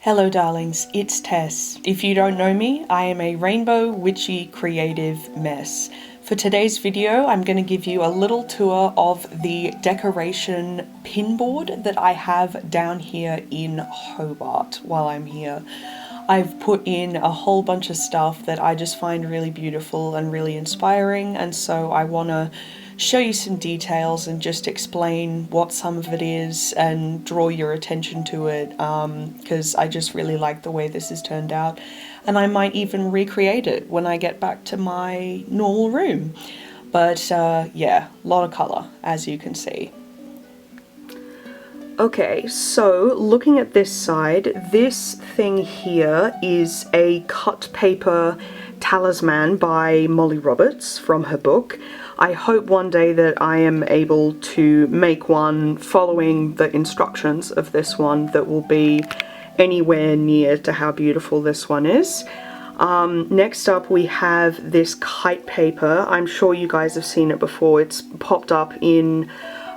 Hello darlings, it's Tess. If you don't know me, I am a rainbow witchy creative mess. For today's video, I'm going to give you a little tour of the decoration pinboard that I have down here in Hobart while I'm here. I've put in a whole bunch of stuff that I just find really beautiful and really inspiring, and so I want to show you some details and just explain what some of it is and draw your attention to it, because I just really like the way this has turned out, and I might even recreate it when I get back to my normal room. But yeah, a lot of colour, as you can see. Okay, so looking at this side, this thing here is a cut paper talisman by Molly Roberts from her book. I hope one day that I am able to make one following the instructions of this one that will be anywhere near to how beautiful this one is. Next up we have this kite paper. I'm sure you guys have seen it before. It's popped up in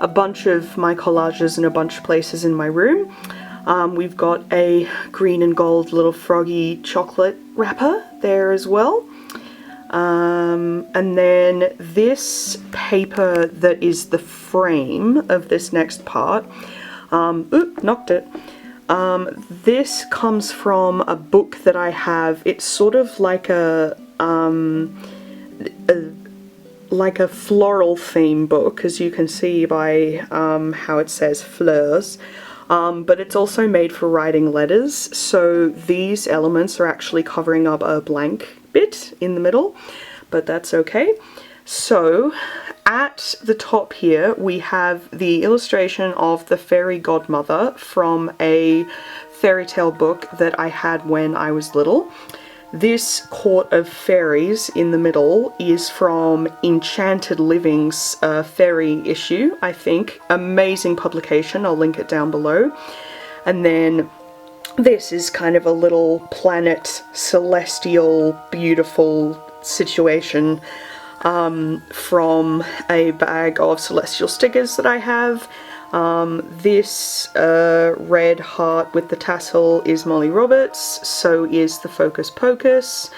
a bunch of my collages in a bunch of places in my room. We've got a green and gold little froggy chocolate wrapper there as well. And then this paper that is the frame of this next part, oop, knocked it. This comes from a book that I have. It's sort of like a floral theme book, as you can see by how it says fleurs. But it's also made for writing letters, so these elements are actually covering up a blank bit in the middle, but that's okay. So at the top here we have the illustration of the fairy godmother from a fairy tale book that I had when I was little. This Court of Fairies in the middle is from Enchanted Living's fairy issue, I think. Amazing publication, I'll link it down below. And then this is kind of a little planet, celestial, beautiful situation from a bag of celestial stickers that I have. This red heart with the tassel is Molly Roberts, so is the Focus Pocus.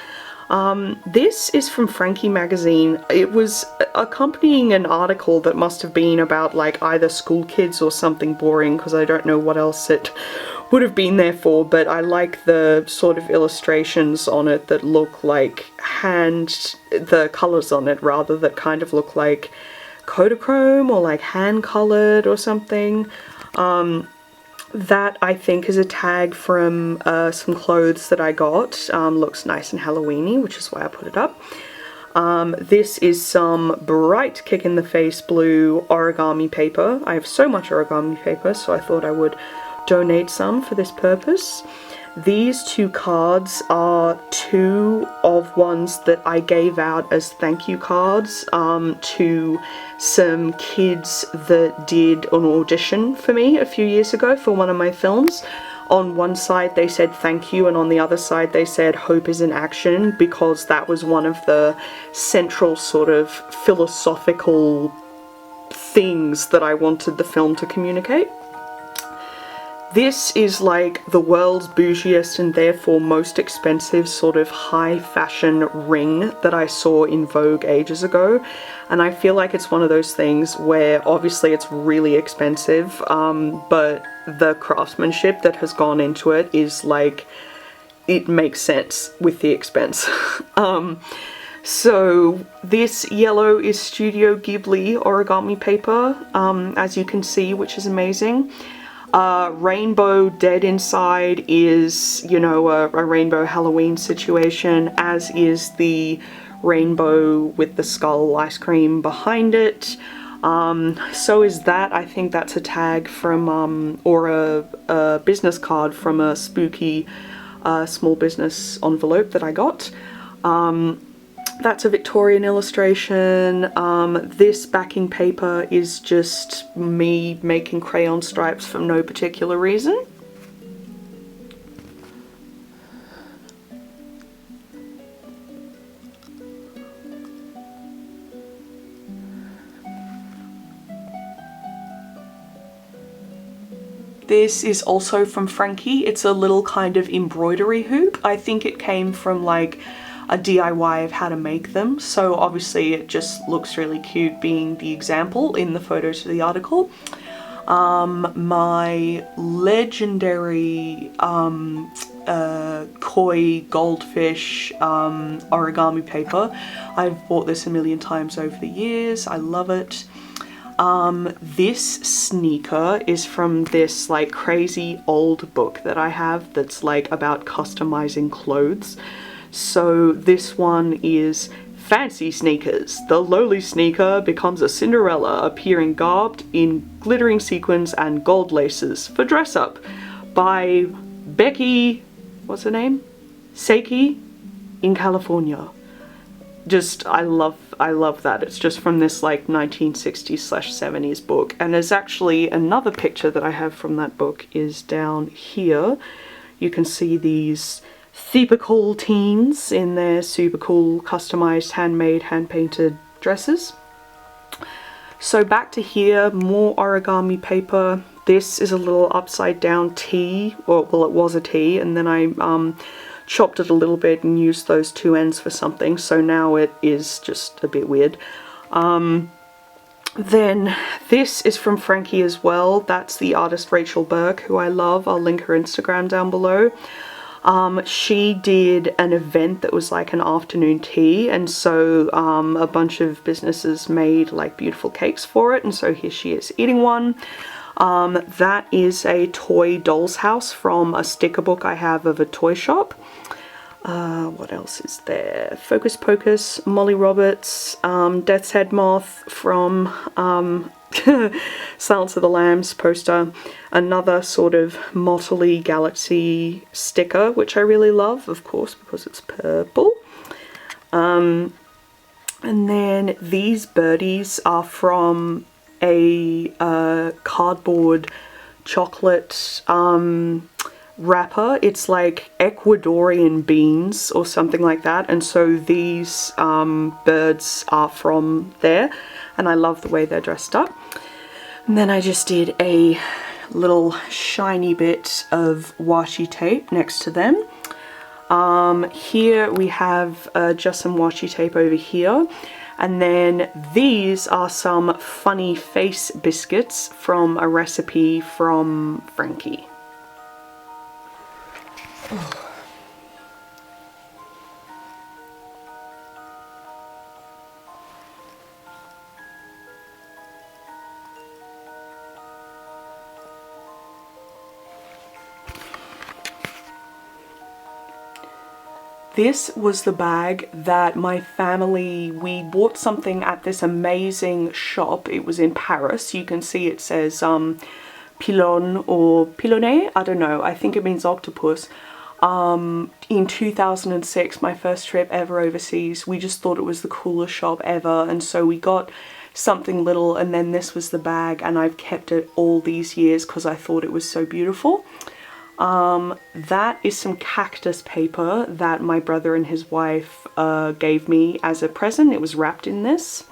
This is from Frankie magazine. It was accompanying an article that must have been about like either school kids or something boring, because I don't know what else it would have been there for, but I like the sort of illustrations on it that look like the colours on it rather, that kind of look like Kodachrome or like hand colored or something. That I think is a tag from some clothes that I got. Looks nice and Halloweeny, which is why I put it up. This is some bright kick in the face blue origami paper. I have so much origami paper, so I thought I would donate some for this purpose. These two cards are two of ones that I gave out as thank you cards to some kids that did an audition for me a few years ago for one of my films. On one side they said thank you, and on the other side they said hope is in action, because that was one of the central sort of philosophical things that I wanted the film to communicate. This is like the world's bougiest and therefore most expensive sort of high fashion ring that I saw in Vogue ages ago, and I feel like it's one of those things where obviously it's really expensive, but the craftsmanship that has gone into it is like, it makes sense with the expense. So this yellow is Studio Ghibli origami paper, as you can see, which is amazing. Rainbow dead inside is, you know, a rainbow Halloween situation, as is the rainbow with the skull ice cream behind it. So is that. I think that's a tag from, or a business card from a spooky small business envelope that I got. That's a Victorian illustration. This backing paper is just me making crayon stripes for no particular reason. This is also from Frankie. It's a little kind of embroidery hoop. I think it came from like a DIY of how to make them. So obviously it just looks really cute being the example in the photos of the article. My legendary koi goldfish origami paper. I've bought this a million times over the years. I love it. This sneaker is from this like crazy old book that I have that's like about customizing clothes. So this one is Fancy Sneakers. The lowly sneaker becomes a Cinderella, appearing garbed in glittering sequins and gold laces for dress up, by Becky, what's her name? Seiki in California. Just, I love that. It's just from this like 1960s/70s book. And there's actually another picture that I have from that book is down here. You can see these super cool teens in their super cool customized handmade hand-painted dresses. So back to here, more origami paper. This is a little upside down T, or well, it was a T, and then I chopped it a little bit and used those two ends for something, so now it is just a bit weird. Then this is from Frankie as well. That's the artist Rachel Burke, who I love. I'll link her Instagram down below. She did an event that was like an afternoon tea, and so a bunch of businesses made like beautiful cakes for it, and so here she is eating one. That is a toy doll's house from a sticker book I have of a toy shop. What else is there? Focus Pocus, Molly Roberts, Death's Head Moth from Silence of the Lambs poster. Another sort of motley galaxy sticker, which I really love, of course, because it's purple. And then these birdies are from a cardboard chocolate wrapper. It's like Ecuadorian beans or something like that, and so these birds are from there, and I love the way they're dressed up. And then I just did a little shiny bit of washi tape next to them. Here we have just some washi tape over here. And then these are some funny face biscuits from a recipe from Frankie. This was the bag that my family, we bought something at this amazing shop. It was in Paris. You can see it says pilon or pilonnet, I don't know, I think it means octopus. In 2006, my first trip ever overseas, we just thought it was the coolest shop ever, and so we got something little, and then this was the bag, and I've kept it all these years because I thought it was so beautiful. That is some cactus paper that my brother and his wife gave me as a present. It was wrapped in this.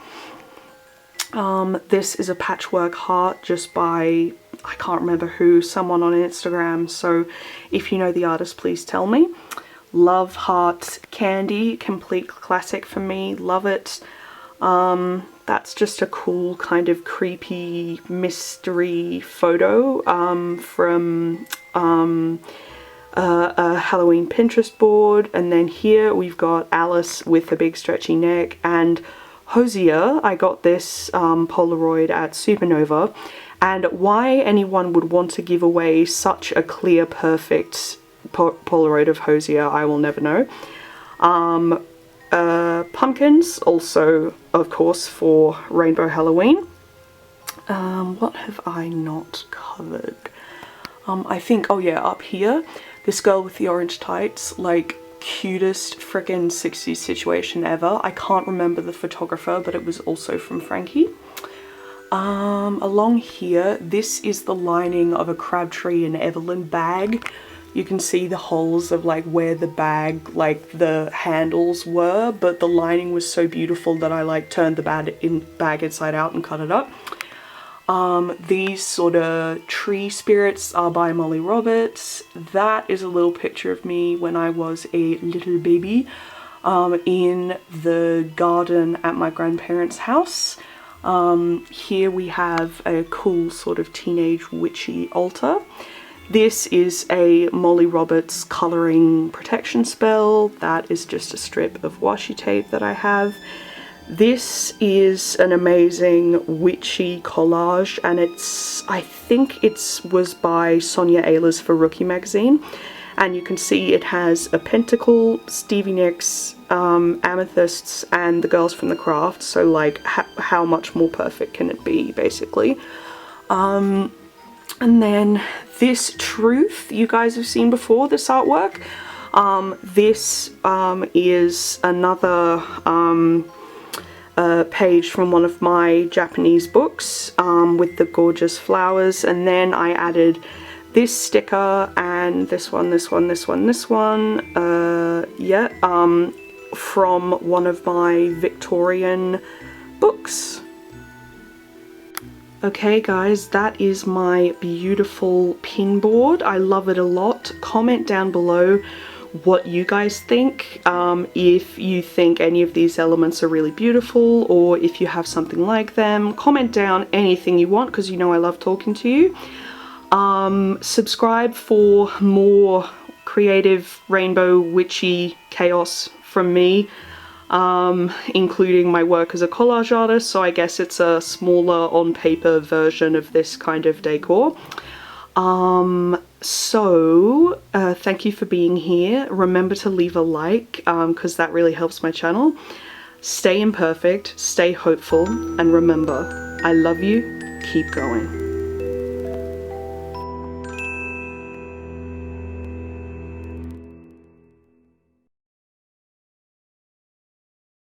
This is a patchwork heart just by, I can't remember who, someone on Instagram, so if you know the artist, please tell me. Love heart candy, complete classic for me, love it. That's just a cool kind of creepy mystery photo from a Halloween Pinterest board. And then here we've got Alice with a big stretchy neck, and Hosier. I got this Polaroid at Supernova, and why anyone would want to give away such a clear, perfect Polaroid of Hosier, I will never know. Pumpkins, also of course for Rainbow Halloween. What have I not covered? I think, oh yeah, up here, this girl with the orange tights, like cutest frickin' 60s situation ever. I can't remember the photographer, but it was also from Frankie. Along here, this is the lining of a Crabtree and Evelyn bag. You can see the holes of like where the bag, like the handles were, but the lining was so beautiful that I like turned the bag inside out and cut it up. These sort of tree spirits are by Molly Roberts. That is a little picture of me when I was a little baby in the garden at my grandparents' house. Here we have a cool sort of teenage witchy altar. This is a Molly Roberts colouring protection spell. That is just a strip of washi tape that I have. This is an amazing witchy collage, and I think it was by Sonia Ehlers for Rookie magazine. And you can see it has a pentacle, Stevie Nicks, amethysts, and the girls from the craft. So like, how much more perfect can it be, basically? And then this Truth, you guys have seen before, this artwork. This is another page from one of my Japanese books with the gorgeous flowers. And then I added this sticker and this one, from one of my Victorian books. Okay guys, that is my beautiful pinboard. I love it a lot. Comment down below what you guys think, if you think any of these elements are really beautiful, or if you have something like them. Comment down anything you want, because you know I love talking to you. Subscribe for more creative rainbow witchy chaos from me, including my work as a collage artist, so I guess it's a smaller on paper version of this kind of decor. Thank you for being here. Remember to leave a like, because that really helps my channel. Stay imperfect, stay hopeful, and remember, I love you, keep going.